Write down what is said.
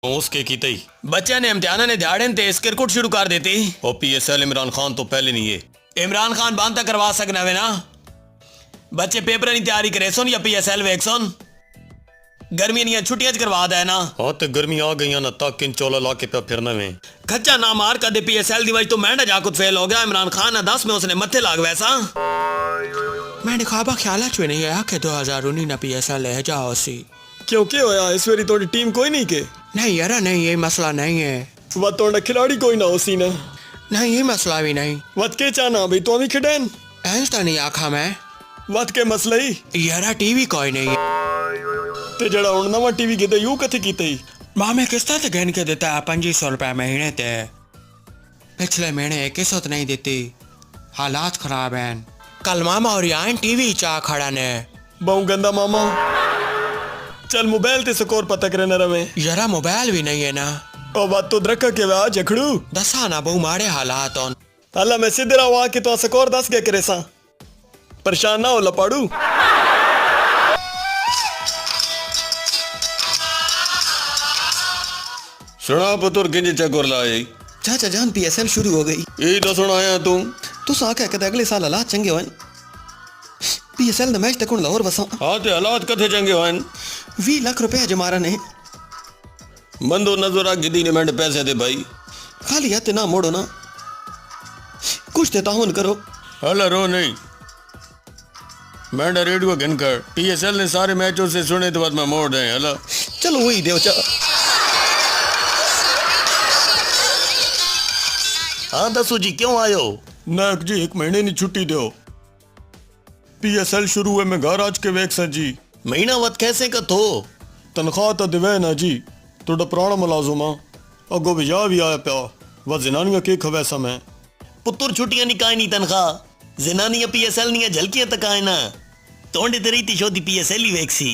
उसके कीते ही बच्चे ने इम्तिहान ने दिहाड़े ते क्रिकेट शुरू कर देती। ओ PSL इमरान खान तो पहले नहीं है। इमरान खान बंद तक करवा सकना वे ना। बच्चे पेपर की तैयारी करे सुन या PSL वेख सुन। गर्मियां दी छुट्टियां च करवा दे ना। हाँ तो गर्मी आ गई ना तक इन चोला ला के पे फिरना में खच्चा ना मार कर दे PSL दी वजह तो मैं जा कुछ फेल हो गया। इमरान खान ना 10 में उसने मत्थे लाग वैसा। मैंने ख्वाबा ख्याल च नहीं आया कि 2019 ना PSL है जाओ सी। क्यों क्या होया इस बारी थोड़ी टीम कोई नहीं के? नहीं यार नहीं ये मसला नहीं है। वत थोड़ा खिलाड़ी कोई ना होसी ना। नहीं ये मसला भी नहीं। वत के चाहना भाई तो अभी खिडेन ऐसा नहीं आखा मैं। वत के मसला ही यार टीवी कोई नहीं है। ते जड़ा हुन नवा टीवी कीते यू कथे कीते ही मामे किस्ता ते गिन के देता 2500 रुपए महीने ते। पिछले महीने किस्त नहीं देती। हालात खराब हैं। कल मामा और यहाँ टीवी चा खड़ा ने। बहु गंदा मामा। चल मोबाइल ते स्कोर पता करे न रवे। यारा मोबाइल भी नहीं है ना। ओ बात तो द्रका के वा जखड़ू दसा ना बहु मारे हालात on। अल्लाह मैं सीधे रहा कि तो स्कोर 10 के करे सा परेशान ना हो लपाड़ू। सुना पुत्र किंज चक्कर लाए चाचा जान PSL शुरू हो गई। यही तो सुना आया तू तू सा क्या कहता अगले साल हालात चंगे होन। PSL दा मैच तक लाहौर बसा। हाँ तो हालात कथे चंगे होन। 20 लाख रुपए जमारा ने बंदो नजर आ गिदी ने मैंने पैसे दे भाई खाली हाथ ना मोड़ो ना कुछ तो ताहुन करो। हला रो नहीं मैंने रेडियो गिन कर PSL ने सारे मैचों से सुने तो बाद में मोड़ दें हला चलो वही देव चा। हाँ दसो जी क्यों आयो? नायक जी 1 महीने नी छुट्टी दो। PSL शुरू हुए मैं घर आज के वेख सा जी। महीना वत कैसे का थो तनख्वाह तो दिवे ना जी थोड़ा पुराना मुलाजुमा अगो विजा भी आया प्या वह जनानियां के खवे समय पुत्र छुट्टियां निकाय नहीं तनख्वाह जनानियां PSL नहीं झलकियां तक आए ना तोंडे तेरी ती शोदी PSL ही वेक्सी।